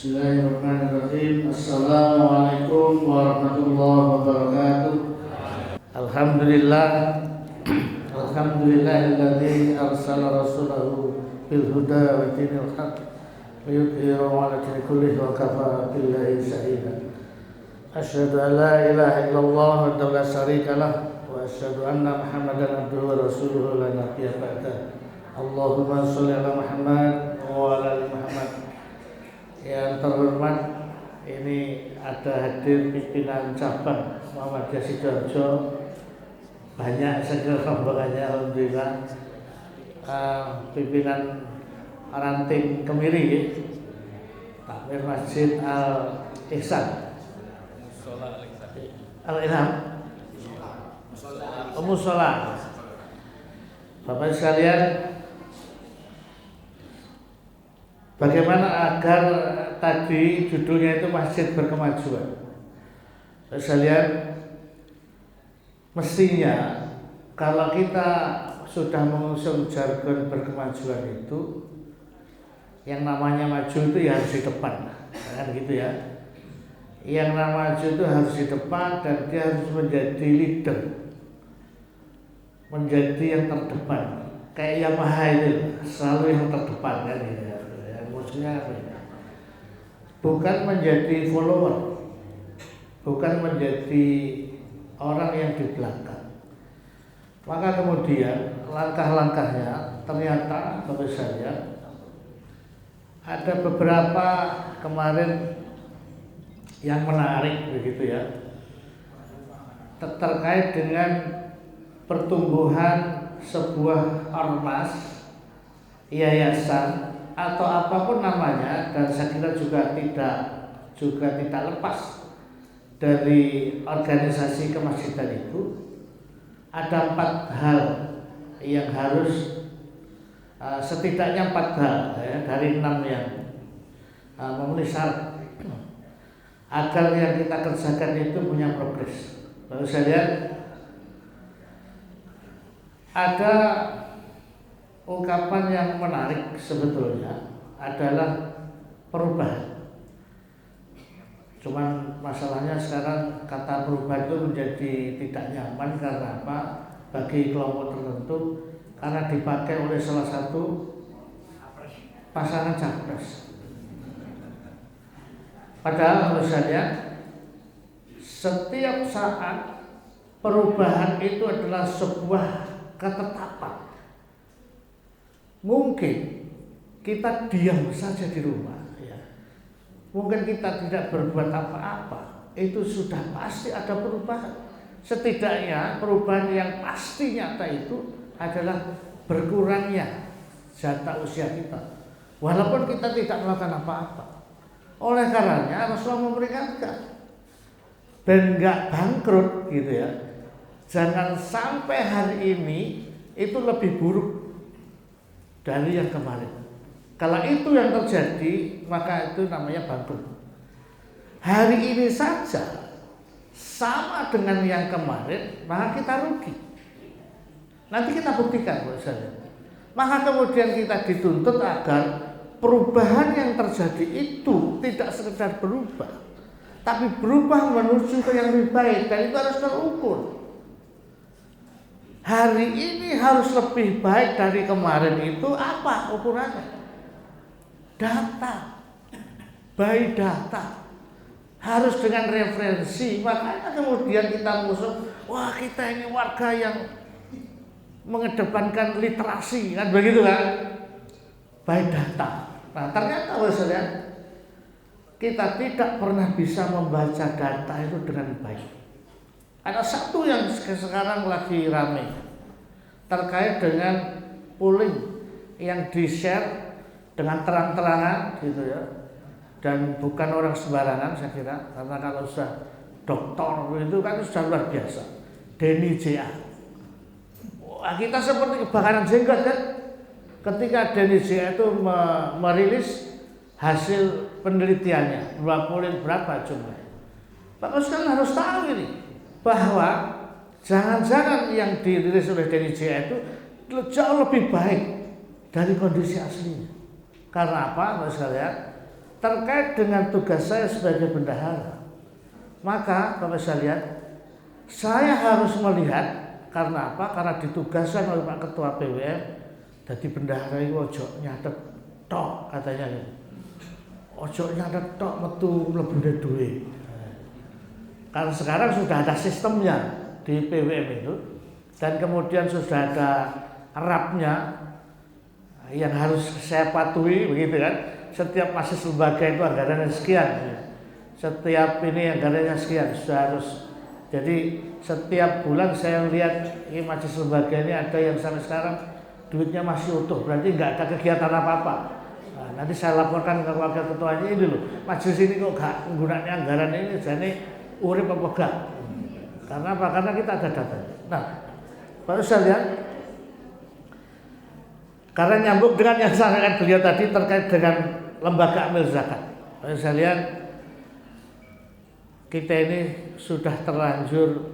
Bismillahirrahmanirrahim. Assalamualaikum warahmatullahi wabarakatuh. Alhamdulillah. Alhamdulillahilladzi arsala rasulahu bil huda wa dinil haqq wa yudhhiru 'ala dini kullihi wa kafa billahi shahida. Asyhadu an la ilaha illallah wa la syarika lah wa asyhadu anna Muhammadan abduhu wa rasuluhu la nabiyya ba'da. Allahumma shalli ala Muhammad wa ala ali Muhammad. Yang terhormat, ini ada hadir pimpinan cabang Muhammadiyah Sidoarjo, banyak segala rombongannya alhamdulillah. Pimpinan ranting Kemiri, takmir Masjid Al Ihsan, Al Ilham, Musola. Bapak sekalian, bagaimana agar tadi judulnya itu Masjid Berkemajuan? Saya lihat mestinya kalau kita sudah mengusung jargon berkemajuan itu, yang namanya maju itu ya harus di depan, kan gitu ya. Yang namanya maju itu harus di depan dan dia harus menjadi leader, menjadi yang terdepan. Kayak Yamaha itu selalu yang terdepan kan gitu ya. Bukan menjadi follower, bukan menjadi orang yang di belakang. Maka kemudian langkah-langkahnya ternyata bagi saya ada beberapa kemarin yang menarik begitu ya, terkait dengan pertumbuhan sebuah ormas, yayasan atau apapun namanya, dan saya kira juga tidak lepas dari organisasi kemasjidan itu. Ada 4 hal yang harus setidaknya 4 hal ya, dari 6 yang memenuhi syarat agar yang kita kerjakan itu punya progres. Lalu saya lihat ada ungkapan yang menarik sebetulnya adalah perubahan. Cuman masalahnya sekarang kata perubahan itu menjadi tidak nyaman karena apa? Bagi kelompok tertentu, karena dipakai oleh salah satu pasangan capres. Padahal menurut saya setiap saat perubahan itu adalah sebuah ketetapan. Mungkin kita diam saja di rumah ya. Mungkin kita tidak berbuat apa-apa, itu sudah pasti ada perubahan. Setidaknya perubahan yang pasti nyata itu adalah berkurangnya jatah usia kita, walaupun kita tidak melakukan apa-apa. Oleh karenanya Rasulullah memperingatkan dan nggak bangkrut gitu ya. Jangan sampai hari ini itu lebih buruk dari yang kemarin. Kalau itu yang terjadi, maka itu namanya bangkrut. Hari ini saja sama dengan yang kemarin, maka kita rugi. Nanti kita buktikan menurut saya. Maka kemudian kita dituntut agar perubahan yang terjadi itu tidak sekedar berubah, tapi berubah menuju ke yang lebih baik, dan itu harus terukur. Hari ini harus lebih baik dari kemarin, itu apa ukurannya? Data, by data, harus dengan referensi. Makanya kemudian kita mengusung, wah kita ini warga yang mengedepankan literasi, kan begitu kan? By data. Nah ternyata maksudnya kita tidak pernah bisa membaca data itu dengan baik. Ada satu yang sekarang lagi ramai terkait dengan polling yang di-share dengan terang-terangan gitu ya, dan bukan orang sembarangan saya kira, karena kalau sudah doktor itu kan sudah luar biasa. Denny J.A. Wah, kita seperti kebakaran jenggot kan ketika Denny J.A. itu merilis hasil penelitiannya, polling berapa jumlah. Bapak sekalian harus tahu ini, bahwa jangan-jangan yang dirilis oleh Denny J.A. itu jauh lebih baik dari kondisi aslinya. Karena apa, Mas sekalian? terkait dengan tugas saya sebagai bendahara, maka Bapak sekalian, saya harus melihat karena apa? Karena ditugaskan oleh Pak Ketua PWM, jadi bendahara itu ojo nyatet tok katanya gitu. Ojo nyatet tok metu mlebu duwe. Karena sekarang sudah ada sistemnya di PWM itu, dan kemudian sudah ada RAP-nya yang harus saya patuhi begitu kan. Setiap majelis lembaga itu anggarannya sekian, setiap ini anggarannya sekian, sudah harus. Jadi setiap bulan saya lihat ini majelis lembaga ini ada yang sampai sekarang duitnya masih utuh, berarti nggak ada kegiatan apa-apa. Nah, nanti saya laporkan ke wakil ketuanya, ini loh majelis ini kok nggak menggunakan anggaran ini, jadi urip apa enggak? Karena apa? Karena kita ada datanya. Nah, Bapak sekalian, karena nyambung dengan yang disampaikan beliau tadi terkait dengan lembaga amil zakat. Bapak sekalian, kita ini sudah terlanjur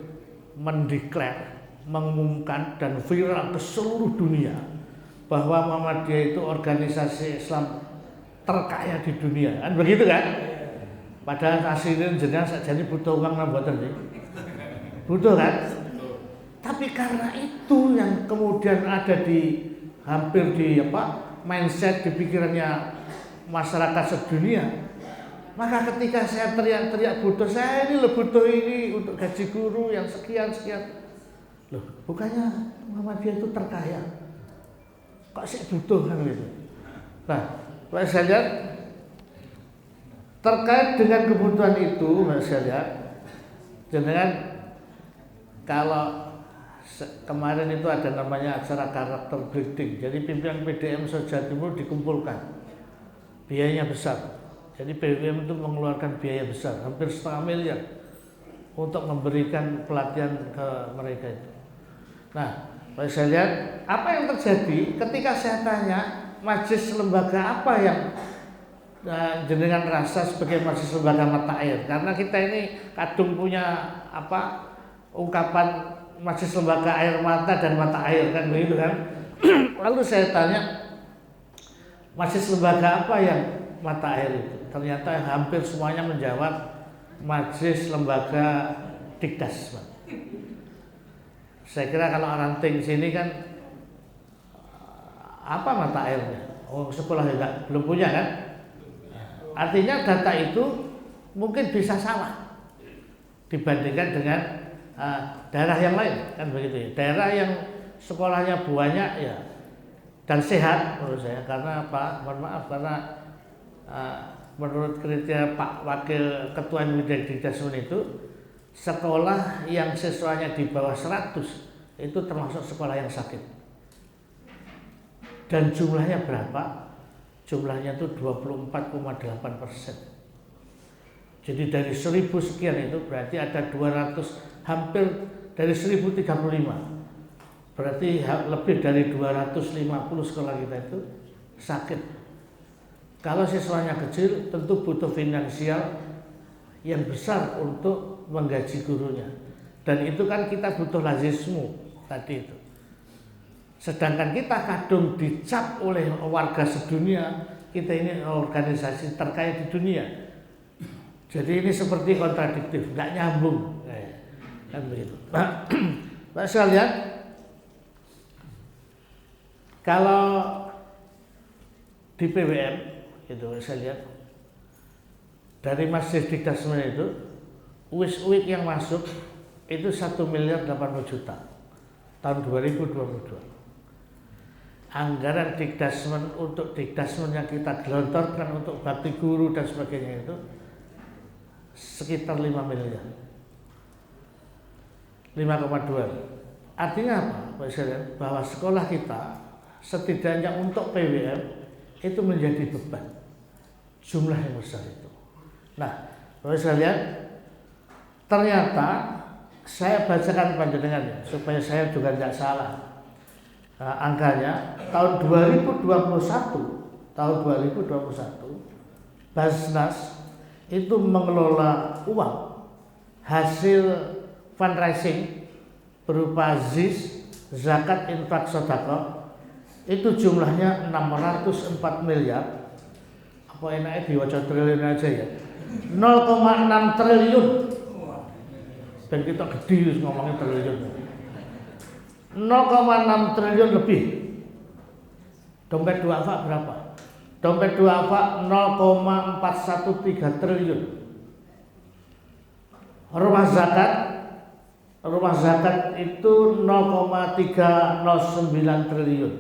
mendeklar, mengumumkan dan viral ke seluruh dunia bahwa Muhammadiyah itu organisasi Islam terkaya di dunia. Kan begitu kan? Padahal aslinya jenengan sakjane butuh uang nang mboten nggih. Butuh kan? Tapi karena itu yang kemudian ada di hampir di mindset di pikirannya masyarakat sedunia. Maka ketika saya teriak-teriak butuh, saya ini loh butuh ini untuk gaji guru yang sekian-sekian. Loh, bukannya Muhammadiyah itu terkaya? Kok sih butuh kan gitu. Nah, saya lihat terkait dengan kebutuhan itu, saya lihat dengan kalau kemarin itu ada namanya acara karakter building. Jadi pimpinan PDM Jawa Timur dikumpulkan, biayanya besar. Jadi PWM itu mengeluarkan biaya besar, hampir 0,5 miliar untuk memberikan pelatihan ke mereka itu. Nah, saya lihat apa yang terjadi ketika saya tanya majelis lembaga apa yang jenengan rasa sebagai majelis lembaga mata air, karena kita ini kadung punya ungkapan majelis lembaga air mata dan mata air kan begitu kan. Lalu saya tanya majelis lembaga apa yang mata air itu, ternyata hampir semuanya menjawab majelis lembaga Dikdas. Saya kira kalau orang ting sini kan apa mata airnya? Oh, sekolah juga belum punya kan? Artinya data itu mungkin bisa salah dibandingkan dengan daerah yang lain kan begitu ya. Daerah yang sekolahnya banyak ya dan sehat menurut saya, karena apa? Mohon maaf, karena menurut kriteria Pak Wakil Ketua Dikdas itu sekolah yang siswanya di bawah 100 itu termasuk sekolah yang sakit. Dan jumlahnya berapa? Jumlahnya itu 24,8%. Jadi dari 1000 sekian itu berarti ada 200, hampir dari 1035. Berarti lebih dari 250 sekolah kita itu sakit. Kalau siswanya kecil tentu butuh finansial yang besar untuk menggaji gurunya. Dan itu kan kita butuh lazismu tadi itu. Sedangkan kita kadung dicap oleh warga sedunia, kita ini organisasi terkaya di dunia. Jadi ini seperti kontradiktif, nggak nyambung, kan begitu. Pak sekalian, kalau di PWM itu saya lihat dari Masjid Dikdas itu UIK yang masuk itu 1,80 miliar tahun 2022. Anggaran Dikdasmen untuk Dikdasmen yang kita gelontorkan untuk bakti guru dan sebagainya itu sekitar 5 miliar, 5,2. Artinya apa? Bahwa sekolah kita setidaknya untuk PWM itu menjadi beban, jumlah yang besar itu. Nah, Bapak sekalian, ternyata saya bacakan panjenengan ya, supaya saya juga tidak salah. Angkanya tahun 2021 Basnas itu mengelola uang hasil fundraising berupa ZIS, zakat, infak, sedekah itu jumlahnya 604 miliar Apa enaknya diwaca triliun aja ya. 0,6 triliun. Dan kita gede ngomongin triliun. 0,6 triliun lebih. Dompet duafa berapa? Dompet duafa 0,413 triliun. Rumah zakat itu 0,309 triliun.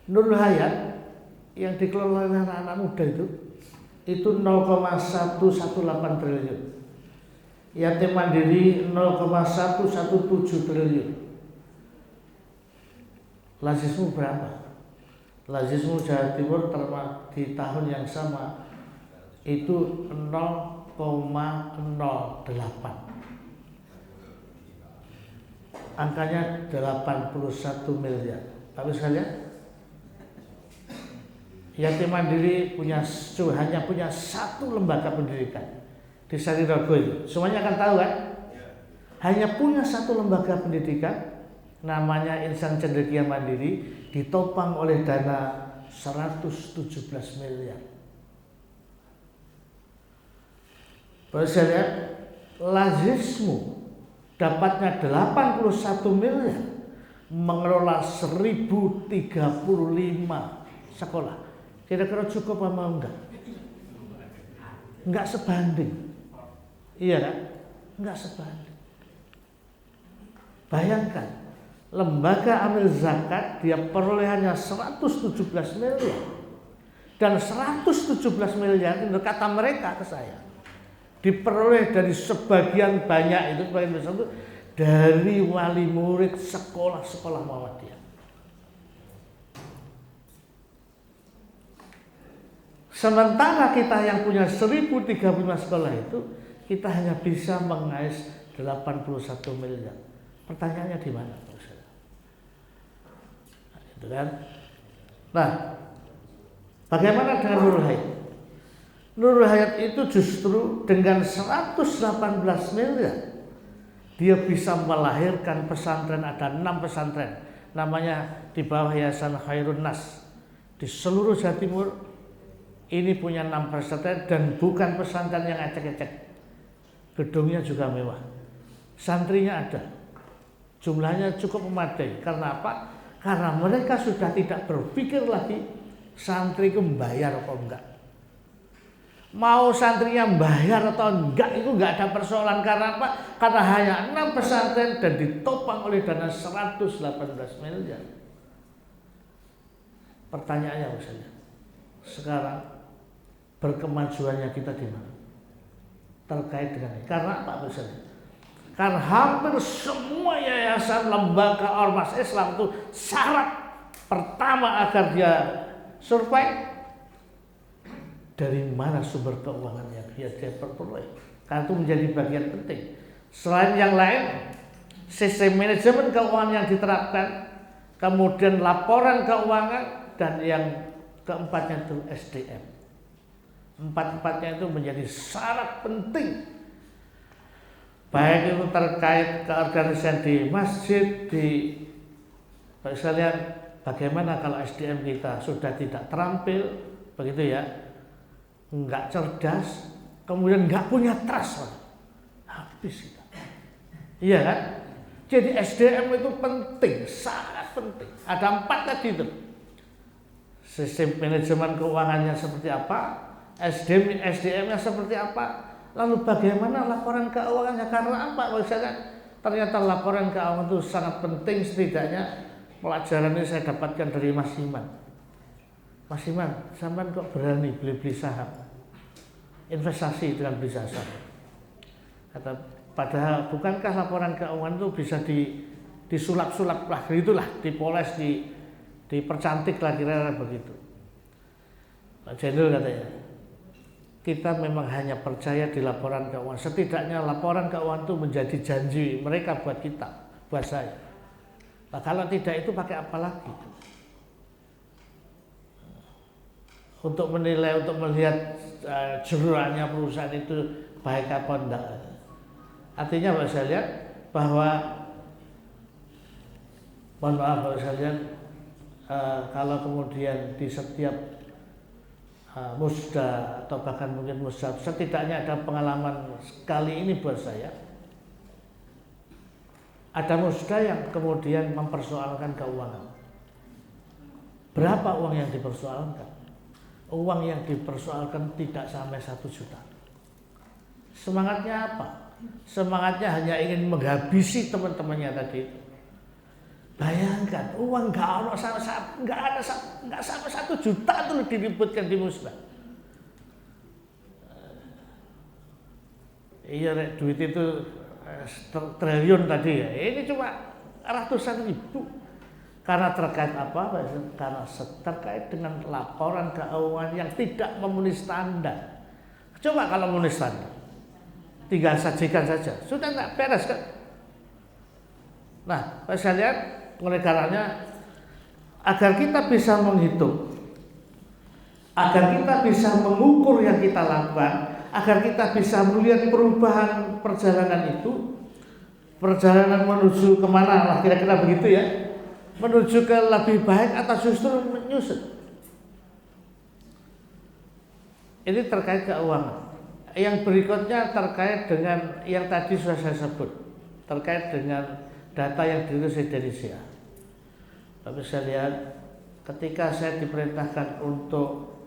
Nurul Hayat yang dikelola oleh anak-anak muda itu 0,118 triliun. Yatim Mandiri 0,117 triliun. Lazismu berapa? Lazismu Jawa Timur di tahun yang sama itu 0,08. Angkanya 81 miliar. Tapi sekalian, Yatim Mandiri hanya punya satu lembaga pendidikan di Sarirogo itu. Semuanya akan tahu kan? Hanya punya satu lembaga pendidikan, namanya Insan Cendekia Mandiri, ditopang oleh dana 117 miliar. Baru saya lihat, Lazismu dapatnya 81 miliar, mengelola 1035 sekolah. Kira-kira cukup apa enggak? Enggak sebanding. Iya kan? Enggak sebanding. Bayangkan, lembaga amil zakat dia perolehannya 117 miliar. Dan 117 miliar itu kata mereka ke saya, diperoleh dari sebagian banyak itu, sebagian besar itu dari wali murid sekolah-sekolah Muhammadiyah. Sementara kita yang punya 1035 sekolah itu, kita hanya bisa mengais 81 miliar. Pertanyaannya di mana? Nah, itu kan. Nah, bagaimana dengan Nurul Hayat? Nurul Hayat itu justru dengan 118 miliar dia bisa melahirkan pesantren, ada 6 pesantren, namanya di bawah Yayasan Khairun Nas di seluruh Jawa Timur. Ini punya 6 pesantren dan bukan pesantren yang ecek-ecek. Gedungnya juga mewah. Santrinya ada. Jumlahnya cukup memadai. Karena apa? Karena mereka sudah tidak berpikir lagi santri itu membayar atau enggak. Mau santrinya bayar atau enggak itu enggak ada persoalan. Karena apa? Karena hanya 6 pesantren dan ditopang oleh dana 118 miliar. Pertanyaannya misalnya, sekarang berkemajuannya kita di mana? Terkait dengan ini. Karena apa misalnya? Karena hampir semua yayasan, lembaga, ormas Islam itu syarat pertama agar dia survive, dari mana sumber keuangan yang dia peroleh. Karena itu menjadi bagian penting. Selain yang lain, sistem manajemen keuangan yang diterapkan, kemudian laporan keuangan, dan yang keempatnya itu SDM. Empat-empatnya itu menjadi syarat penting. Baik itu terkait keorganisasian di masjid, saya lihat bagaimana kalau SDM kita sudah tidak terampil, begitu ya, enggak cerdas, kemudian enggak punya trust, habis kita. Iya kan? Jadi SDM itu penting, sangat penting. Ada 4 tadi itu. Sistem manajemen keuangannya seperti apa? SDM-nya seperti apa? Lalu bagaimana laporan keuangannya? Karena apa? Misalnya ternyata laporan keuangan itu sangat penting. Setidaknya pelajaran ini saya dapatkan dari Mas Iman. Mas Iman, sampean kok berani beli-beli saham? Investasi dengan beli saham. Kata, padahal bukankah laporan keuangan itu bisa disulap-sulap lah, gitulah, dipoles, dipercantik lah, kira-kira begitu. Pak Jenderal katanya, kita memang hanya percaya di laporan keuangan. Setidaknya laporan keuangan itu menjadi janji mereka buat kita, buat saya. Nah, kalau tidak itu pakai apa lagi? Untuk menilai, untuk melihat jeruannya perusahaan itu baik apa enggak. Artinya Pak, saya lihat bahwa, mohon maaf Pak, saya lihat kalau kemudian di setiap musda atau bahkan mungkin musda, setidaknya ada pengalaman sekali ini buat saya. Ada musda yang kemudian mempersoalkan keuangan. Berapa uang yang dipersoalkan? Uang yang dipersoalkan tidak sampai 1 juta. Semangatnya apa? Semangatnya hanya ingin menghabisi teman-temannya tadi itu. Bayangkan, uang nggak sampai 1 juta tuh diributkan di musda. Iya, duit itu triliun tadi ya. Ini cuma ratusan ribu. Karena terkait apa? Karena terkait dengan laporan keuangan yang tidak memenuhi standar. Coba kalau memenuhi standar, tinggal sajikan saja, sudah nggak beres kan? Nah, saya lihat oleh karenanya agar kita bisa menghitung, agar kita bisa mengukur yang kita lakukan, agar kita bisa melihat perubahan perjalanan itu, perjalanan menuju kemana lah kira-kira begitu ya, menuju ke lebih baik atau justru menyusut. Ini terkait keuangan. Yang berikutnya terkait dengan yang tadi sudah saya sebut, terkait dengan data yang dirilis Indonesia. Tapi saya lihat ketika saya diperintahkan untuk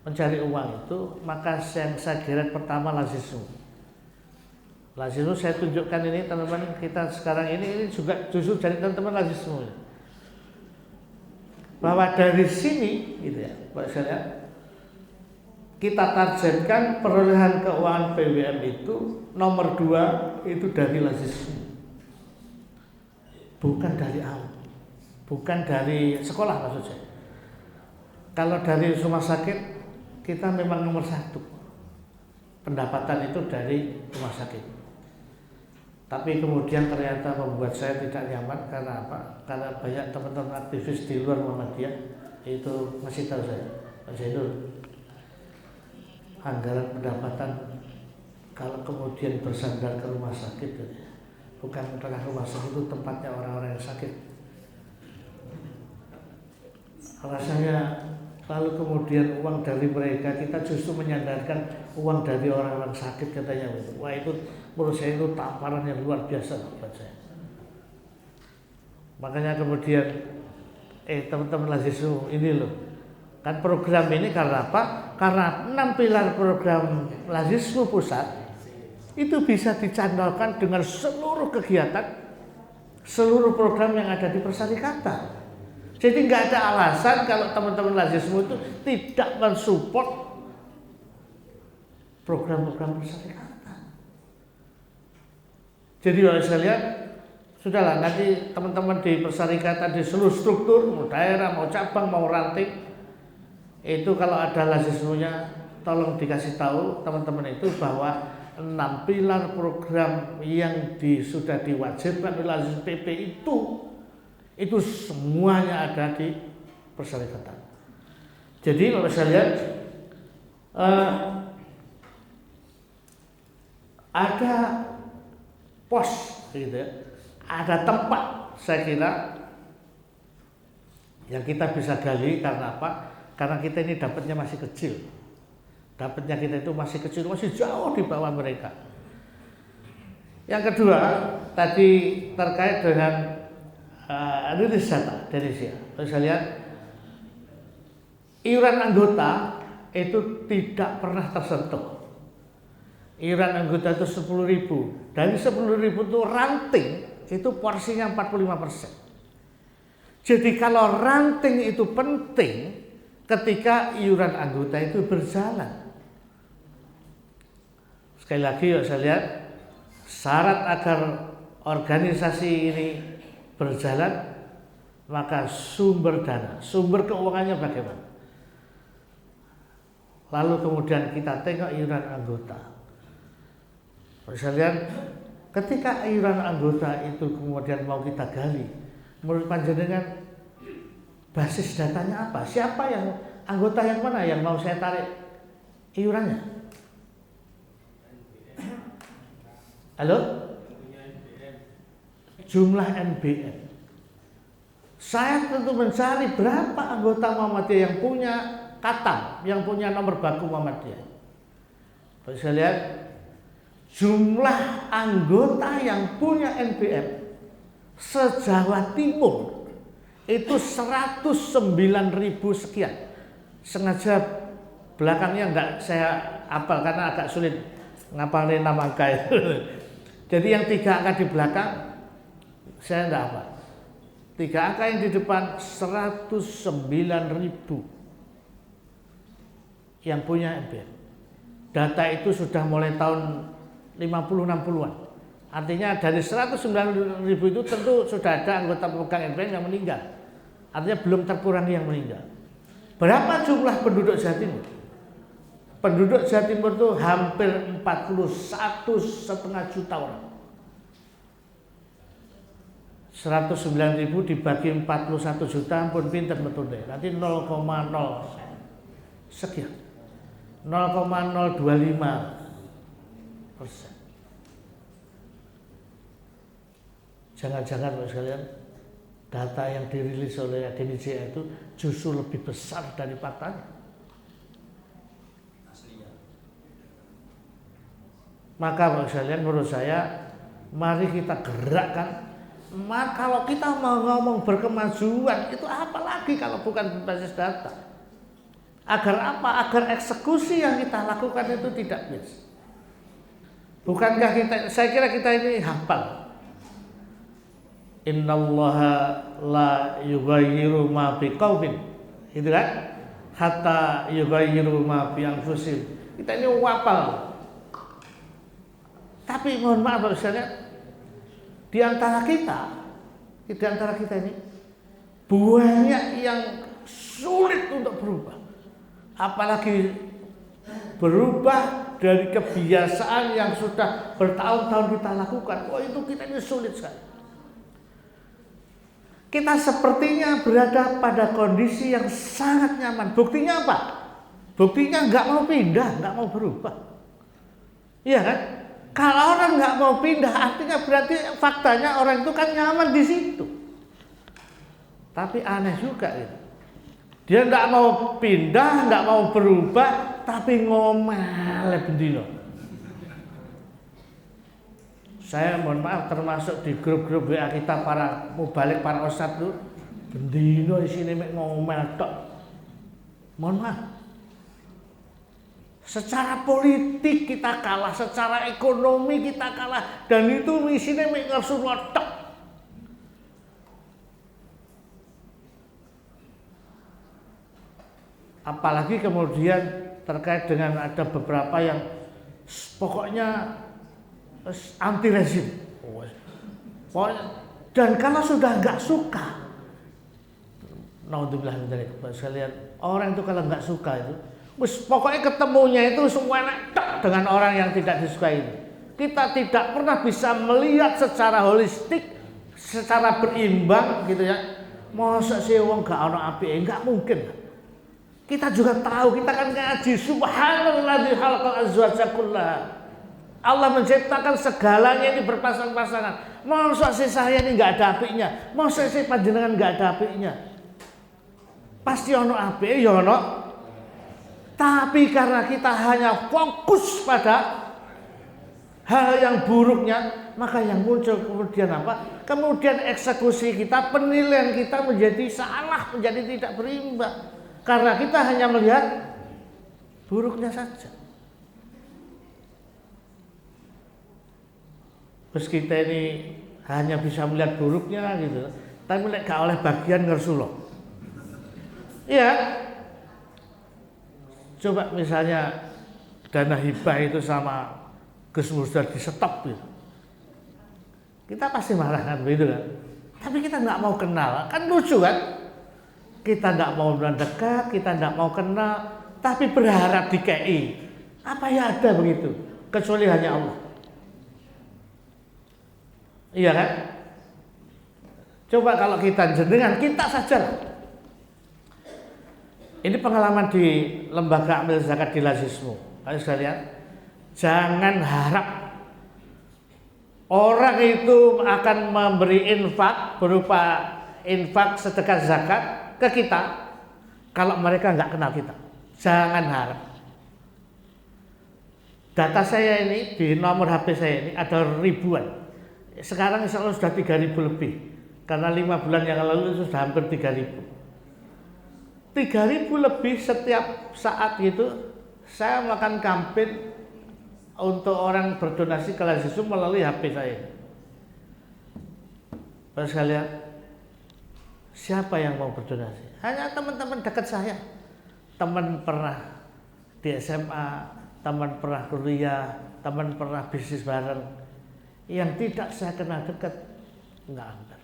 mencari uang itu, maka yang saya geret pertama lazisme. Lazisme saya tunjukkan ini teman-teman kita sekarang ini juga justru dari teman-teman lazisme. Bahwa dari sini gitu ya, Pak saya lihat, kita targetkan perolehan keuangan PWM itu nomor 2 itu dari lazisme. Bukan dari awal. Bukan dari sekolah maksud saya. Kalau dari rumah sakit kita memang nomor 1. Pendapatan itu dari rumah sakit. Tapi kemudian ternyata membuat saya tidak nyaman karena apa? Karena banyak teman-teman aktivis di luar Muhammadiyah itu masih tahu saya, Pak Zainul. Anggaran pendapatan kalau kemudian bersandar ke rumah sakit, bukan karena rumah sakit itu tempatnya orang-orang yang sakit. Rasanya lalu kemudian uang dari mereka kita justru menyandarkan uang dari orang-orang sakit katanya. Wah itu menurut saya itu tamparan yang luar biasa buat saya. Makanya kemudian teman-teman lazisme ini loh, kan program ini karena apa? Karena 6 pilar program lazisme pusat itu bisa dicandalkan dengan seluruh kegiatan, seluruh program yang ada di Persyarikatan. Jadi nggak ada alasan kalau teman-teman lazisme itu tidak mensupport program-program Persyarikatan. Jadi kalau saya lihat, sudahlah nanti teman-teman di Persyarikatan di seluruh struktur, mau daerah, mau cabang, mau ranting, itu kalau ada lazismenya tolong dikasih tahu teman-teman itu bahwa 6 pilar program yang sudah diwajibkan oleh lazisme PP itu semuanya ada di Persyarikatan. Jadi kalau saya lihat ada pos gitu ya, ada tempat saya kira yang kita bisa gali. Karena apa? Karena kita ini dapatnya masih kecil. Dapatnya kita itu masih kecil, masih jauh di bawah mereka. Yang kedua, tadi terkait dengan rilis data Indonesia. Kalau saya lihat iuran anggota itu tidak pernah tersentuh. Iuran anggota itu 10.000. Dari 10.000 itu ranting itu porsinya 45%. Jadi kalau ranting itu penting ketika iuran anggota itu berjalan. Sekali lagi saya lihat syarat agar organisasi ini berjalan, maka sumber dana, sumber keuangannya bagaimana. Lalu kemudian kita tengok iuran anggota. Saya lihat ketika iuran anggota itu kemudian mau kita gali, menurut panjenengan basis datanya apa? Siapa yang anggota yang mana yang mau saya tarik iurannya? Halo? Jumlah NBM. Saya tentu mencari berapa anggota Muhammadiyah yang punya Katam yang punya nomor baku Muhammadiyah. Bisa lihat jumlah anggota yang punya NBM se-Jawa Timur itu 109.000 sekian. Sengaja belakangnya enggak saya hafal karena agak sulit ngapalin nama angka itu. Jadi yang 3 angka di belakang saya enggak hafal. 3 angka yang di depan 109.000 yang punya NBM. Data itu sudah mulai tahun 50-60-an. Artinya dari 109.000 itu tentu sudah ada anggota pemegang NBM yang meninggal. Artinya belum terkurangi yang meninggal. Berapa jumlah penduduk Jawa Timur? Penduduk Jawa Timur itu hampir 41,5 juta orang. 109.000 dibagi 41 juta pun pinter betul deh. Nanti 0,0 sekian. 0,025%. Jangan-jangan Bapak sekalian, data yang dirilis oleh DNIJ itu justru lebih besar dari faktanya. Maka Bapak sekalian, menurut saya, mari kita gerakkan. Kalau kita mau ngomong berkemajuan, itu apa lagi kalau bukan berbasis data? Agar apa? Agar eksekusi yang kita lakukan itu tidak miss. Bukankah kita, saya kira kita ini hafal. Innallaha la yughayyiru ma biqaumin. Gitu kan? Hatta yughayyiru ma bi anfusihim. Kita ini hafal. Tapi mohon maaf Bapak sekalian, di antara kita ini banyak yang sulit untuk berubah. Apalagi berubah dari kebiasaan yang sudah bertahun-tahun kita lakukan. Oh itu kita ini sulit sekali. Kita sepertinya berada pada kondisi yang sangat nyaman. Buktinya apa? Buktinya nggak mau pindah, nggak mau berubah. Iya kan? Kalau orang nggak mau pindah, artinya berarti faktanya orang itu kan nyaman di situ. Tapi aneh juga itu. Dia nggak mau pindah, nggak mau berubah, tapi ngomel bendino. Saya mohon maaf termasuk di grup-grup WA kita para mubalik, para ustadz tuh bendino di sini ngomel tok. Mohon maaf. Secara politik kita kalah, secara ekonomi kita kalah, dan itu isinya ngersuno tok. Apalagi kemudian terkait dengan ada beberapa yang pokoknya anti rezim. Dan kalau sudah nggak suka, naudzubillah min dzalik, sekalian, orang itu kalau nggak suka itu, pokoknya ketemunya itu semua dengan orang yang tidak disukai. Kita tidak pernah bisa melihat secara holistik, secara berimbang gitu ya. Masa sih wong gak ono apike, enggak mungkin. Kita juga tahu, kita kan ngaji subhanalladzi khalaqal azwaja kullaha. Allah menciptakan segalanya ini berpasang-pasangan. Masa sih saya ini enggak ada apiknya? Masa sih panjenengan enggak ada apiknya? Pasti ono apike ya ono. Tapi karena kita hanya fokus pada hal yang buruknya, maka yang muncul kemudian apa? Kemudian eksekusi kita, penilaian kita menjadi salah, menjadi tidak berimbang. Karena kita hanya melihat buruknya saja. Terus kita ini hanya bisa melihat buruknya gitu, tapi gak oleh bagian ngersulo. Iya. Coba misalnya dana hibah itu sama Gus Musdar di stop gitu. Kita pasti marah kan begitu kan. Tapi kita nggak mau kenal, kan lucu kan? Kita nggak mau mendekat, kita nggak mau kenal, tapi berharap di KI. Apa ya ada begitu? Kecuali hanya Allah. Iya kan? Coba kalau kita jenengan, kita saja. Ini pengalaman di lembaga amil zakat di Lazismu. Ayo sekalian, jangan harap orang itu akan memberi infak berupa infak sedekah zakat ke kita kalau mereka nggak kenal kita. Jangan harap. Data saya ini di nomor HP saya ini ada ribuan. Sekarang insya Allah sudah 3.000 lebih. Karena 5 bulan yang lalu itu sudah hampir 3.000. 3.000 lebih setiap saat gitu. Saya melakukan kampanye untuk orang berdonasi ke Lazisum melalui HP saya. Bapak sekalian, siapa yang mau berdonasi? Hanya teman-teman dekat saya. Teman pernah di SMA, teman pernah kuliah, teman pernah bisnis bareng. Yang tidak saya kenal dekat, enggak ada.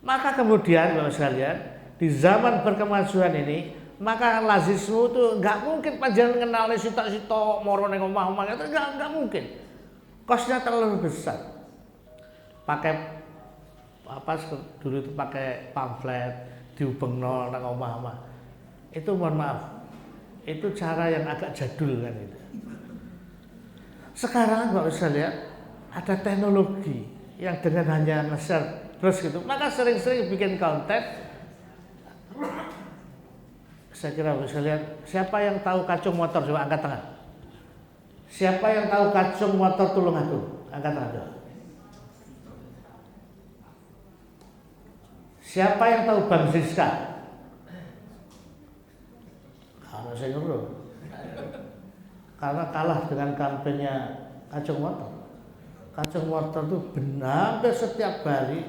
Maka kemudian Bapak sekalian, di zaman berkemajuan ini, maka Lazismu itu nggak mungkin panjenengan kenal sitok-sitok moro ning omah-omah itu nggak mungkin. Kosnya terlalu besar. Pakai apa dulu itu pakai pamflet diubengno nang omah-omah. Itu mohon maaf. Itu cara yang agak jadul kan itu. Sekarang Bapak sekalian ada teknologi yang dengan hanya nge-share terus gitu, maka sering-sering bikin konten. Saya kira Bapak sekalian, siapa yang tahu kacung motor coba angkat tangan. Siapa yang tahu kacung motor tulung aku? Angkat tangan coba. Siapa yang tahu Bang Siska? Kalau saya ngerti. Karena kalah dengan kampanye kacung motor. Kacung motor itu benar setiap hari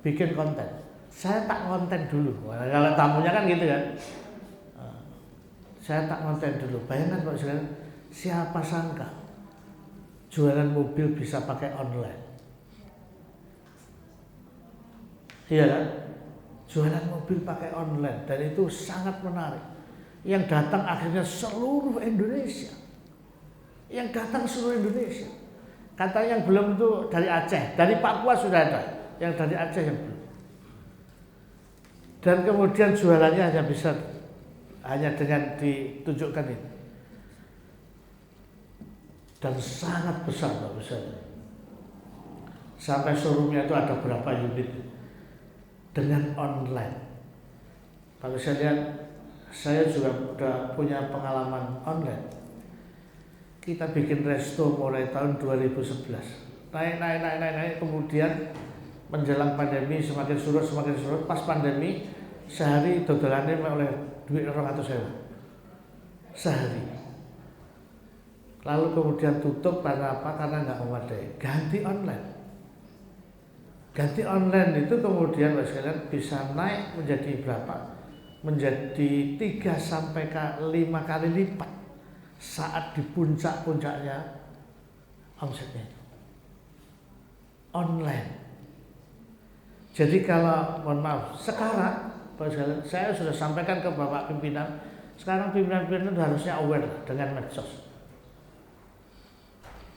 bikin konten. Saya tak konten dulu. Kalau tamunya kan gitu kan. Saya tak konten dulu. Bayangkan Pak sekalian, siapa sangka jualan mobil bisa pakai online. Iya kan? Jualan mobil pakai online dan itu sangat menarik. Yang datang akhirnya seluruh Indonesia. Yang datang seluruh Indonesia. Kata yang belum itu dari Aceh, dari Papua sudah ada. Yang dari Aceh yang belum. Dan kemudian jualannya hanya dengan ditunjukkan itu. Dan sangat besar Pak besar. Sampai showroomnya itu ada berapa unit dengan online. Kalau saya lihat, saya juga sudah punya pengalaman online. Kita bikin resto mulai tahun 2011. Naik, kemudian menjelang pandemi semakin surut. Pas pandemi sehari dodolannya oleh duit 200.000 sehari. Lalu kemudian tutup karena apa? Karena nggak memadai. Ganti online itu kemudian Mas sekalian bisa naik menjadi berapa? Menjadi 3 sampai 5 kali lipat saat di puncak-puncaknya omsetnya itu. Online. Jadi kalau mohon maaf, sekarang Pak sekalian, saya sudah sampaikan ke Bapak pimpinan, sekarang pimpinan-pimpinan harusnya aware dengan medsos.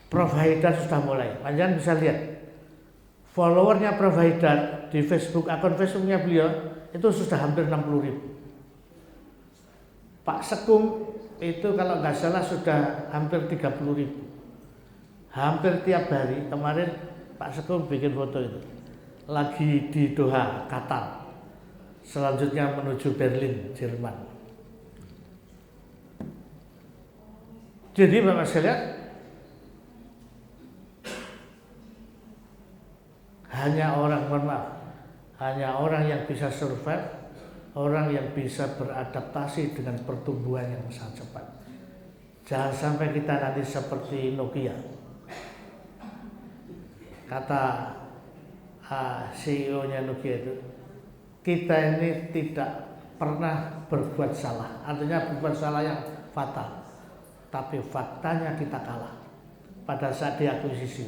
Provider sudah mulai, panjenengan bisa lihat followernya provider di Facebook, akun Facebooknya beliau itu sudah hampir 60.000. Pak Sekung itu kalau nggak salah sudah hampir 30.000. Hampir tiap hari. Kemarin Pak Sekung bikin foto itu lagi di Doha, Qatar. Selanjutnya menuju Berlin, Jerman. Jadi Bapak sekalian, hanya orang yang bisa survive, orang yang bisa beradaptasi dengan pertumbuhan yang sangat cepat. Jangan sampai kita nanti seperti Nokia. Kata CEO-nya Nokia itu, kita ini tidak pernah berbuat salah. Artinya berbuat salah yang fatal. Tapi faktanya kita kalah pada saat diakuisisi.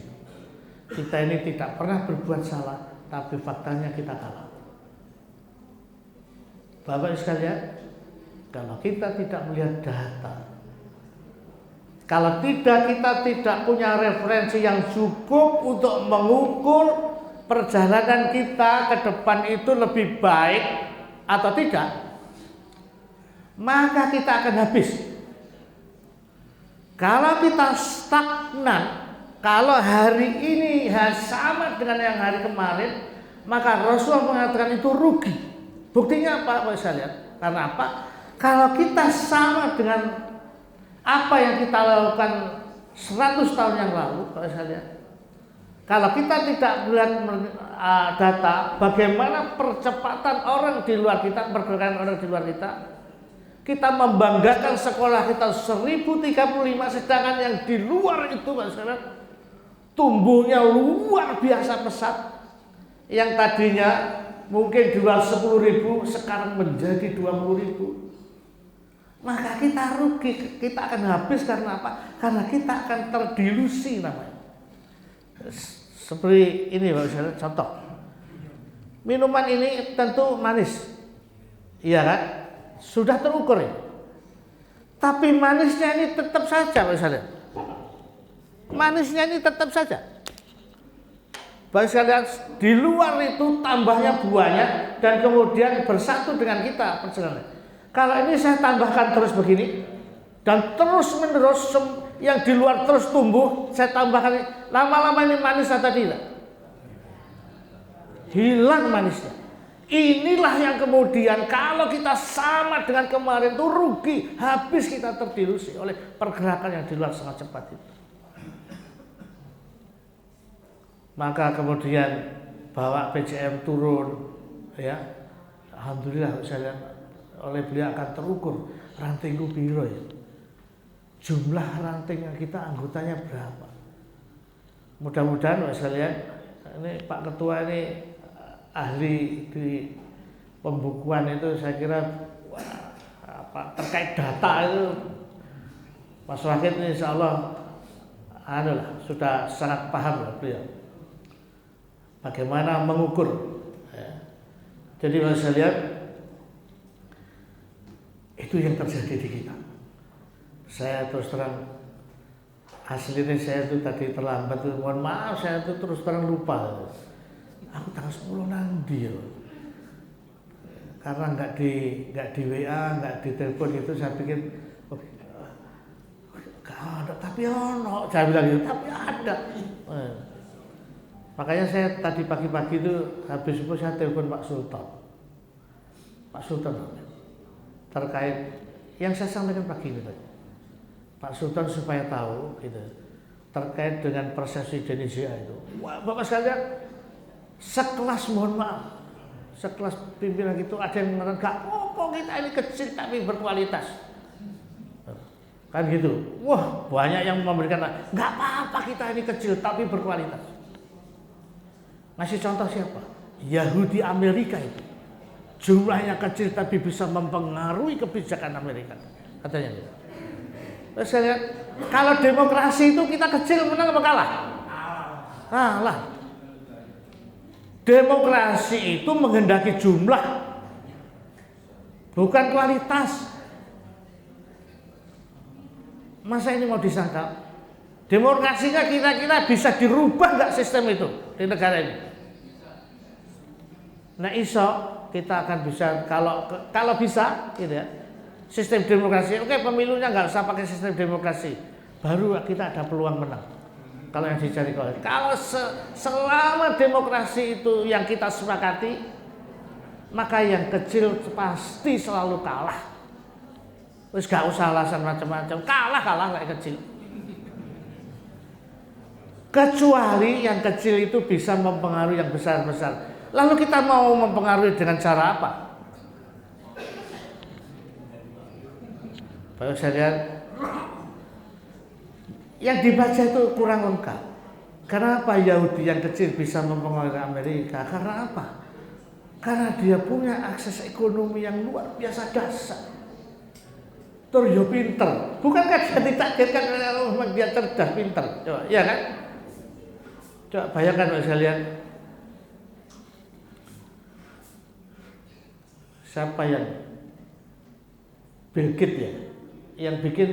Kita ini tidak pernah berbuat salah, tapi faktanya kita kalah. Bapak sekalian, kalau kita tidak melihat data, kalau kita tidak punya referensi yang cukup untuk mengukur perjalanan kita ke depan itu lebih baik atau tidak, maka kita akan habis. Kalau kita stagnan, kalau hari ini sama dengan yang hari kemarin, maka Rasulullah mengatakan itu rugi. Buktinya apa? Saya lihat. Karena apa? Kalau kita sama dengan apa yang kita lakukan 100 tahun yang lalu, kalau kita tidak melihat data bagaimana percepatan orang di luar kita, pergerakan orang di luar kita membanggakan sekolah kita 1035, sedangkan yang di luar itu tumbuhnya luar biasa pesat. Yang tadinya mungkin jual 10.000 sekarang menjadi 20.000. Maka kita rugi, kita akan habis karena apa? Karena kita akan terdilusi namanya. Seperti ini Pak Ustaz, contoh. Minuman ini tentu manis. Iya kan? Sudah terukur ya. Tapi manisnya ini tetap saja Pak Ustaz. Manisnya ini tetap saja. Baik sekalian, di luar itu tambahnya buahnya dan kemudian bersatu dengan kita perjalanan. Kalau ini saya tambahkan terus begini dan terus menerus yang di luar terus tumbuh, saya tambahkan lama-lama ini manis atau tidak? Hilang manisnya. Inilah yang kemudian kalau kita sama dengan kemarin itu rugi, habis kita terdilusi oleh pergerakan yang di luar sangat cepat itu. Maka kemudian bawa PCM turun, ya, alhamdulillah saya lihat oleh beliau akan terukur ranting biro ya. Jumlah ranting yang kita anggotanya berapa? Mudah-mudahan saya lihat ini Pak Ketua ini ahli di pembukuan itu, saya kira terkait data itu Mas Wahid ini insya Allah sudah sangat paham lah beliau bagaimana mengukur ya. Jadi saya lihat itu yang terjadi di kita. Saya terus terang aslinya saya itu tadi terlambat, mohon maaf saya itu terus terang lupa. Aku tanggal 10 nanti ya. Karena nggak di WA, nggak di telepon itu, saya pikir nggak ada, tapi ono, saya bilang gitu, tapi ada. Makanya saya tadi pagi-pagi itu habis itu saya telepon Pak Sultan. Pak Sultan terkait yang saya sampaikan pagi ini tadi. Pak Sultan supaya tahu gitu terkait dengan persepsi Indonesia itu. Wah, Bapak sekalian, sekelas mohon maaf, sekelas pimpinan itu ada yang mengatakan gak apa kita ini kecil tapi berkualitas. Kan gitu. Wah, banyak yang memberikan gak apa-apa kita ini kecil tapi berkualitas. Ngasih contoh siapa? Yahudi Amerika itu. Jumlahnya kecil tapi bisa mempengaruhi kebijakan Amerika. Katanya gitu. Terus saya lihat, kalau demokrasi itu kita kecil menang apa kalah? Kalah. Demokrasi itu menghendaki jumlah, bukan kualitas. Masa ini mau disangkal? Demokrasinya kira-kira bisa dirubah nggak sistem itu di negara ini? Nah, iso kita akan bisa kalau bisa, gitu ya. Sistem demokrasi, oke, pemilunya nggak usah pakai sistem demokrasi, baru kita ada peluang menang. Kalau yang dicari kalau selama demokrasi itu yang kita sepakati, maka yang kecil pasti selalu kalah. Terus gak usah alasan macam-macam, kalah kayak kecil. Kecuali yang kecil itu bisa mempengaruhi yang besar-besar. Lalu kita mau mempengaruhi dengan cara apa? Baik saya lihat yang dibaca itu kurang lengkap. Kenapa Yahudi yang kecil bisa mempengaruhi Amerika? Karena apa? Karena dia punya akses ekonomi yang luar biasa dahsyat. Terus dia pinter. Bukankah dia ditakdirkan oleh dia cerdas, pinter? Coba, iya kan? Coba bayangkan kalau saya lihat siapa yang Bill Gates ya, yang bikin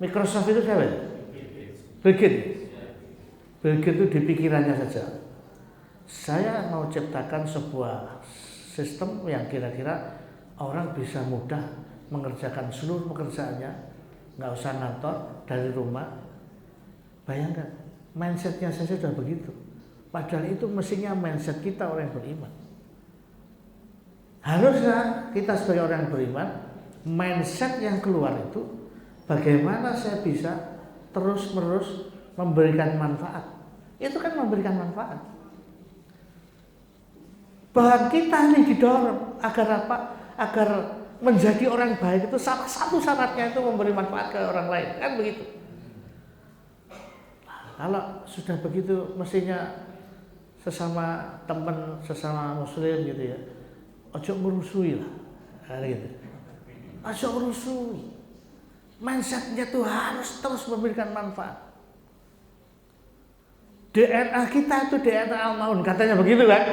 Microsoft itu siapa ya? Bill Gates. Bill Gates itu di pikirannya saja. Saya mau ciptakan sebuah sistem yang kira-kira orang bisa mudah mengerjakan seluruh pekerjaannya, nggak usah ngantor dari rumah. Bayangkan, mindsetnya saja sudah begitu. Padahal itu mestinya mindset kita orang yang beriman. Harusnya kita sebagai orang yang beriman mindset yang keluar itu bagaimana saya bisa terus-menerus memberikan manfaat. Itu kan memberikan manfaat. Bahkan kita ini didorong agar apa? Agar menjadi orang baik itu salah satu syaratnya itu memberi manfaat ke orang lain, kan begitu. Kalau sudah begitu mestinya sesama teman, sesama muslim gitu ya, ojo merusui lah, gitu. Ojo merusui. Mindsetnya tuh harus terus memberikan manfaat. DNA kita itu DNA al-maun, katanya begitu kan?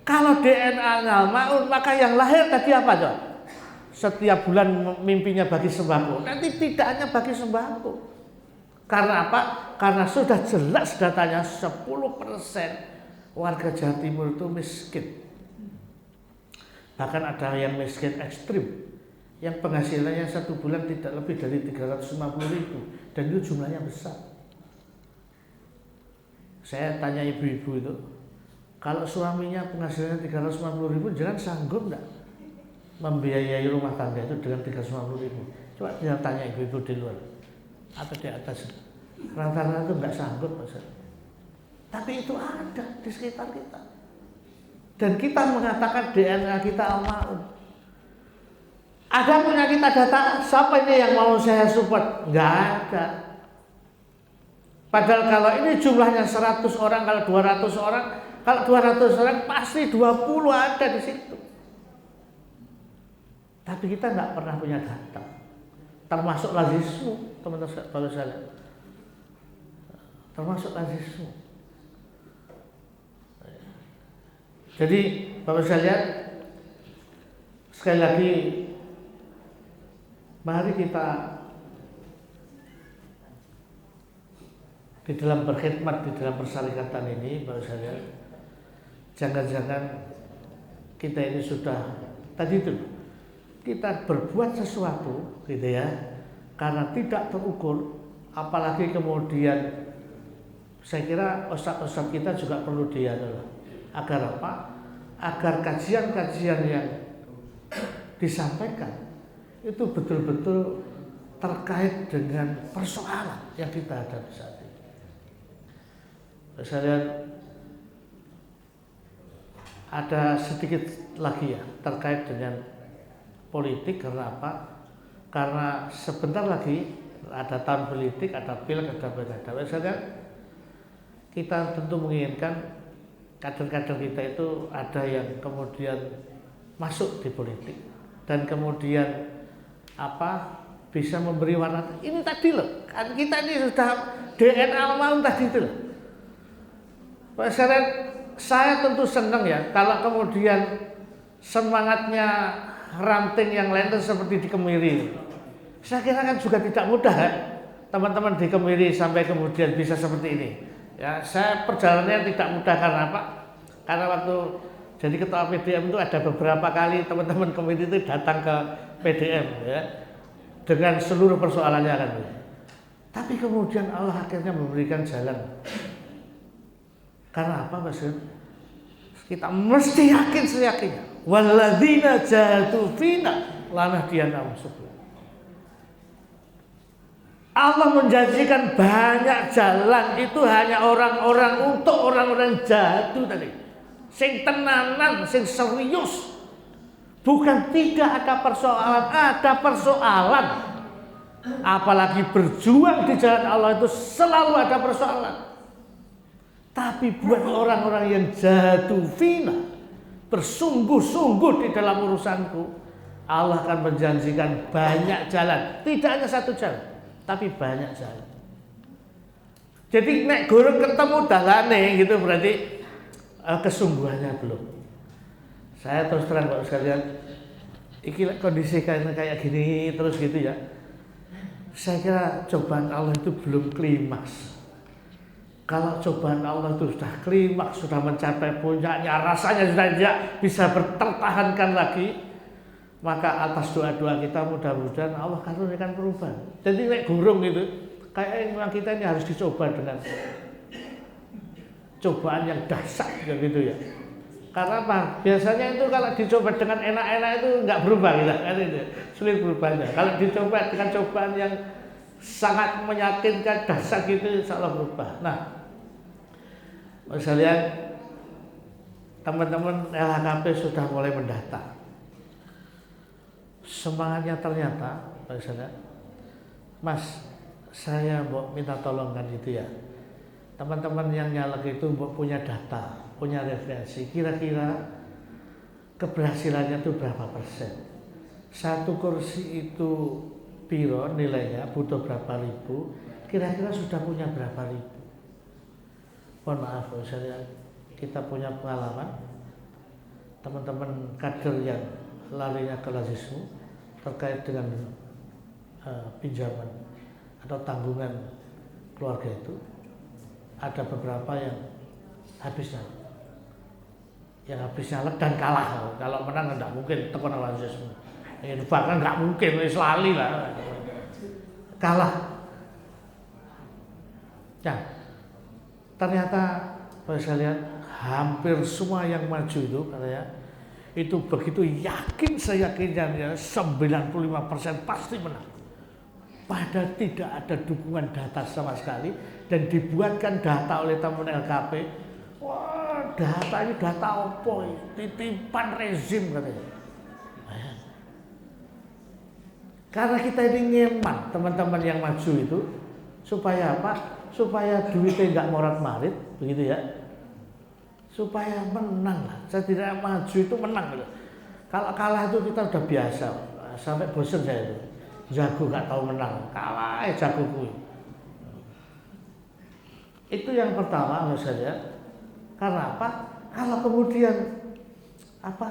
Kalau DNA al-maun, maka yang lahir tadi apa coba? Setiap bulan mimpinya bagi sembako, nanti tidak hanya bagi sembako. Karena apa? Karena sudah jelas datanya 10% warga Jawa Timur itu miskin. Bahkan ada yang miskin ekstrim, yang penghasilannya satu bulan tidak lebih dari 350.000, dan itu jumlahnya besar. Saya tanya ibu-ibu itu, kalau suaminya penghasilannya 350.000, jangan sanggup enggak membiayai rumah tangga itu dengan 350.000? Coba dia tanya ibu-ibu di luar atau di atas, rata-rata itu enggak sanggup, Mas. Tapi itu ada di sekitar kita. Dan kita mengatakan DNA kita al-maun. Ada punya kita data, siapa ini yang mau saya support? Enggak ada. Padahal kalau ini jumlahnya 100 orang, kalau 200 orang, kalau 200 orang pasti 20 ada di situ. Tapi kita nggak pernah punya data. Termasuk lazismu, teman-teman kalau saya lihat. Termasuk lazismu. Jadi Bapak saya lihat, sekali lagi, mari kita di dalam berkhidmat, di dalam persyarikatan ini, Bapak saya lihat, jangan-jangan kita ini sudah tadi itu kita berbuat sesuatu gitu ya, karena tidak terukur, apalagi kemudian saya kira ustadz-ustadz kita juga perlu diatur. Agar apa? Agar kajian-kajian yang disampaikan itu betul-betul terkait dengan persoalan yang kita hadapi saat ini. Saya lihat ada sedikit lagi ya terkait dengan politik. Karena apa? Karena sebentar lagi ada tahun politik, ada pilek, ada pilkada. Misalnya kita tentu menginginkan kader-kader kita itu ada yang kemudian masuk di politik dan kemudian apa bisa memberi warna. Ini tadi loh, kan kita ini sudah DNA al-maun tadi itu loh. Saya tentu senang ya kalau kemudian semangatnya ranting yang lain itu seperti di Kemiri. Saya kira kan juga tidak mudah ya, teman-teman di Kemiri sampai kemudian bisa seperti ini. Ya, saya perjalanannya tidak mudah. Karena apa? Karena waktu jadi ketua PDM itu ada beberapa kali teman-teman Kemiri itu datang ke PDM ya, dengan seluruh persoalannya kan. Tapi kemudian Allah akhirnya memberikan jalan. Karena apa, Mas? Kita mesti yakin seyakinnya. Walladzina jahadu fina lanahdiyannahum subul. Allah menjanjikan banyak jalan itu hanya orang-orang untuk orang-orang jahadu tadi. Sing tenanan, sing serius. Bukan tidak ada persoalan, ada persoalan. Apalagi berjuang di jalan Allah itu selalu ada persoalan. Tapi buat orang-orang yang jahadu fina, bersungguh-sungguh di dalam urusanku, Allah akan menjanjikan banyak jalan. Tidak hanya satu jalan, tapi banyak jalan. Jadi nek gurung ketemu dalane gitu berarti kesungguhannya belum. Saya terus terang Pak sekalian, iki kondisi kayak gini terus gitu ya. Saya kira cobaan Allah itu belum klimaks. Kalau cobaan Allah itu sudah klimaks, sudah mencapai puncaknya, rasanya sudah tidak bisa bertahankan lagi, maka atas doa-doa kita mudah-mudahan Allah karuniakan perubahan. Jadi nek gurung gitu, kayak memang kita ini harus dicoba dengan cobaan yang dahsyat gitu ya. Karena apa? Biasanya itu kalau dicoba dengan enak-enak itu nggak berubah gitu, kan itu sulit berubahnya. Kalau dicoba dengan cobaan yang sangat meyakinkan, dahsyat gitu, insya Allah berubah. Nah, saya lihat teman-teman LHKP sudah mulai mendata. Semangatnya ternyata, misalnya, Mas, saya mau minta tolong kan gitu ya. Teman-teman yang nyalek itu mau punya data, punya referensi. Kira-kira keberhasilannya itu berapa persen? Satu kursi itu piro nilainya, butuh berapa ribu? Kira-kira sudah punya berapa ribu? Mohon maaf, misalnya kita punya pengalaman teman-teman kader yang larinya ke lazisme terkait dengan pinjaman atau tanggungan keluarga itu, ada beberapa yang habis nyalek dan kalah. Kalau menang tidak mungkin tekan lazisme, bahkan nggak mungkin, lali lah, kalah. Nah, ternyata saya lihat hampir semua yang maju itu katanya itu begitu yakin, seyakinnya 95% pasti menang. Padahal tidak ada dukungan data sama sekali, dan dibuatkan data oleh teman LKP. Wah, data ini data opo, titipan rezim katanya. Karena kita ini ngeman teman-teman yang maju itu supaya apa? Supaya duitnya nggak morat-marit, begitu ya. Supaya menang lah. Saya tidak maju itu menang gitu. Kalau kalah itu kita udah biasa, sampai bosen saya itu. Jago nggak tahu menang, kalah jago kui. Itu yang pertama menurut saya. Karena apa? Kalau kemudian apa?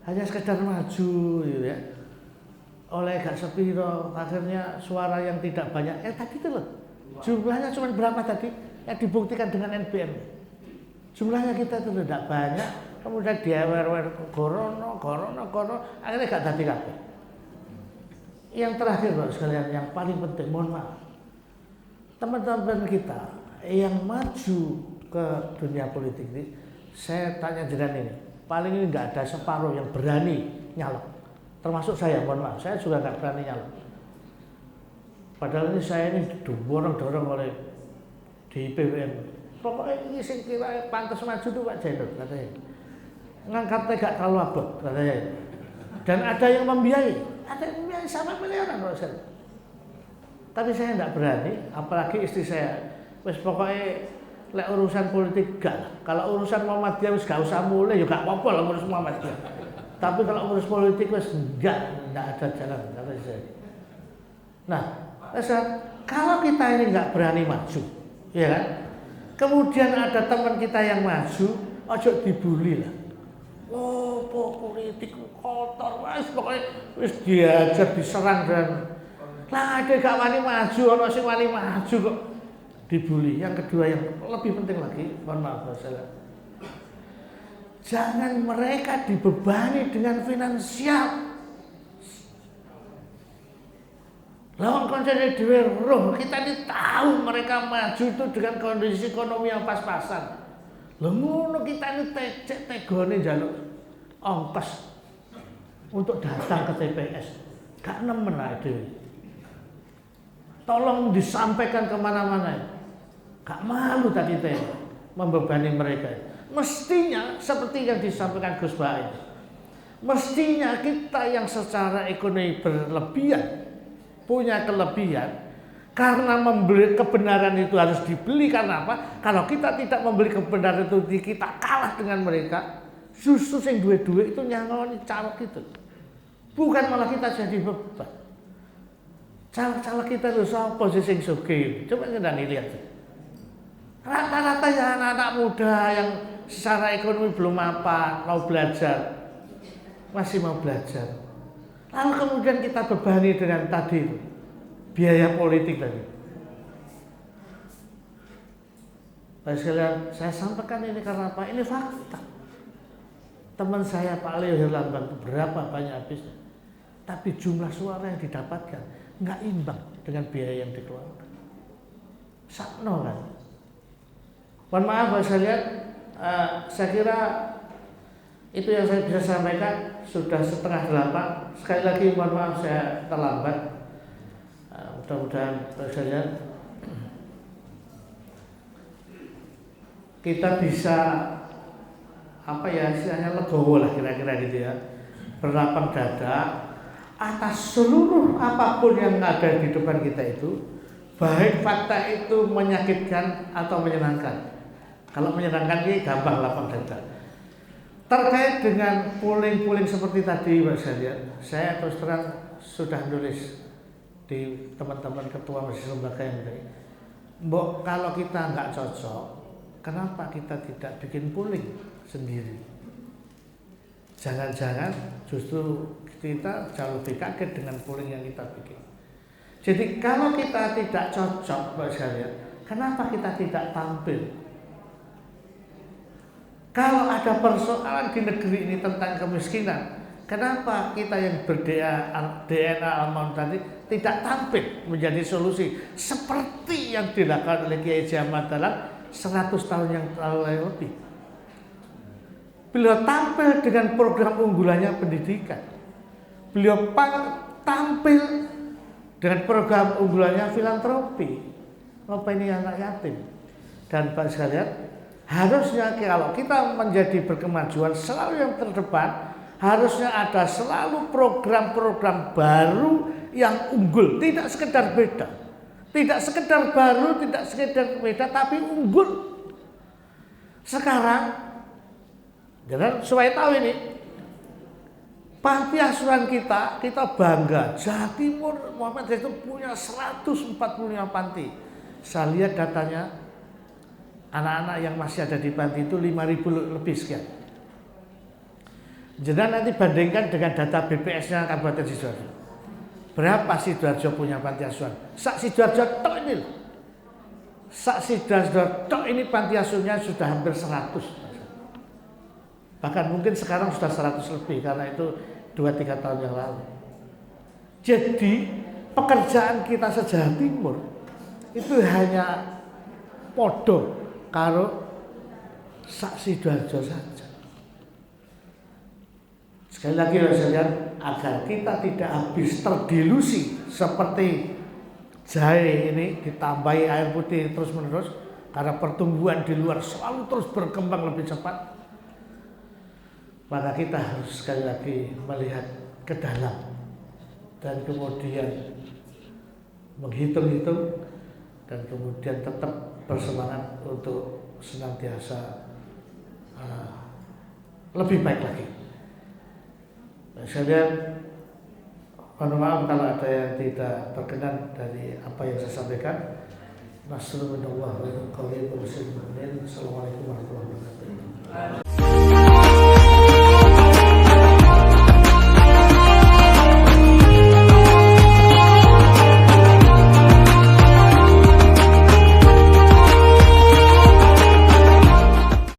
Hanya sekedar maju gitu ya. Oleh gak sepiro, akhirnya suara yang tidak banyak. Tadi itu loh. Jumlahnya cuma berapa tadi? Yang dibuktikan dengan NBM. Jumlahnya kita itu tidak banyak. Kemudian diawer-wer gorono, akhirnya gak tadi kabeh. Yang terakhir Bapak sekalian, yang paling penting, mohon maaf, teman-teman kita yang maju ke dunia politik ini, saya tanya jenengan ini, paling ini nggak ada separuh yang berani nyalek, termasuk saya, mohon maaf, saya juga nggak berani nyalek. Padahal ini saya ini dorong oleh di PWN. Pokoknya ini sing kira pantas maju tuh Pak Jainur, katanya. Ngangkatnya gak terlalu abot, katanya. Dan ada yang membiayai. Ada yang membiayai sama miliaran kalau saya. Tapi saya tidak berani, apalagi istri saya. Wes pokoknya lek urusan politik gak lah. Kalau urusan Muhammadiyah wis gak usah mulai, ya gak apa-apa lah ngurus Muhammadiyah. Tapi kalau ngurus politik wes enggak ada jalan, kata saya. Nah, kalau kita ini nggak berani maju, ya kan? Kemudian ada teman kita yang maju, ojo dibully lah. Oh, politik kotor, pokoknya wis diajar, diserang dan lah ada gak wani maju, ono sing wani maju kok dibully. Yang kedua yang lebih penting lagi, mohon maaf saya, jangan mereka dibebani dengan finansial. Lawan koncene dhewe roh, kita ini tahu mereka maju itu dengan kondisi ekonomi yang pas-pasan. Lha ngono kita ini tecek tegone njaluk ongkos untuk datang ke TPS. Gak nemen ae dhewe. Tolong disampaikan kemana-mana. Gak malu tadi teh membebani mereka. Mestinya seperti yang disampaikan Gus Bae. Mestinya kita yang secara ekonomi berlebihan, punya kelebihan, karena membeli kebenaran itu harus dibeli. Karena apa? Kalau kita tidak membeli kebenaran itu, kita kalah dengan mereka. Justru yang duit-duit itu nyangoni caleg itu, bukan malah kita jadi beban. Caleg-caleg kita itu sama posisi yang sugih. Coba kita lihat. Rata-rata ya anak-anak muda yang secara ekonomi belum apa, mau belajar, masih mau belajar. Lalu kemudian kita bebani dengan tadi itu, biaya politik tadi. Baik sekalian, saya sampaikan ini karena apa? Ini fakta. Teman saya Pak Leo Herlambang berapa banyak habisnya, tapi jumlah suara yang didapatkan nggak imbang dengan biaya yang dikeluarkan. Sakno kan? Mohon maaf saya lihat, saya kira Itu yang saya bisa sampaikan. Sudah 7:30. Sekali lagi mohon maaf saya terlambat. Mudah-mudahan saja kita bisa istilahnya legowo lah kira-kira gitu ya, berlapang dada atas seluruh apapun yang ada di depan kita itu, baik fakta itu menyakitkan atau menyenangkan. Kalau menyenangkan ini gampang lapang dada. Terkait dengan polling seperti tadi Pak saya terus terang sudah nulis di teman-teman ketua majelis lembaga yang baik. Mbok kalau kita nggak cocok, kenapa kita tidak bikin polling sendiri? Jangan-jangan justru kita jauh lebih kaget dengan polling yang kita bikin. Jadi kalau kita tidak cocok Pak sekalian, kenapa kita tidak tampil? Kalau ada persoalan di negeri ini tentang kemiskinan, kenapa kita yang DNA Al-Maun tadi tidak tampil menjadi solusi seperti yang dilakukan oleh Kiai Haji Ahmad Dahlan 100 tahun yang lebih. Beliau tampil dengan program unggulannya pendidikan. Beliau tampil dengan program unggulannya filantropi, ini anak yatim. Dan Pak sekalian, harusnya kalau kita menjadi berkemajuan selalu yang terdepan, harusnya ada selalu program-program baru yang unggul, tidak sekedar beda. Tidak sekedar baru, tidak sekedar beda, tapi unggul. Sekarang, supaya tahu ini, panti asuhan kita bangga. Jawa Timur Muhammad itu punya 145 panti. Saya lihat datanya, anak-anak yang masih ada di panti itu 5.000 lebih sekian. Jadi nanti bandingkan dengan data BPS-nya Kabupaten Sidoarjo. Berapa Sidoarjo punya panti asuhan? Sak Sidoarjo tok ini. Sak Sidoarjo tok ini panti asuhannya sudah hampir 100. Bahkan mungkin sekarang sudah 100 lebih karena itu 2-3 tahun yang lalu. Jadi pekerjaan kita se-Jawa Timur itu hanya podo karo sak Sidoarjo saja. Sekali lagi saudara, agar kita tidak habis terdilusi seperti jahe ini ditambahi air putih terus menerus karena pertumbuhan di luar selalu terus berkembang lebih cepat, maka kita harus sekali lagi melihat ke dalam dan kemudian menghitung-hitung dan kemudian tetap bersemangat untuk senantiasa lebih baik lagi. Saya mohon maaf kalau ada yang tidak berkenan dari apa yang saya sampaikan. Nasrullah wa Assalamualaikum warahmatullahi wabarakatuh.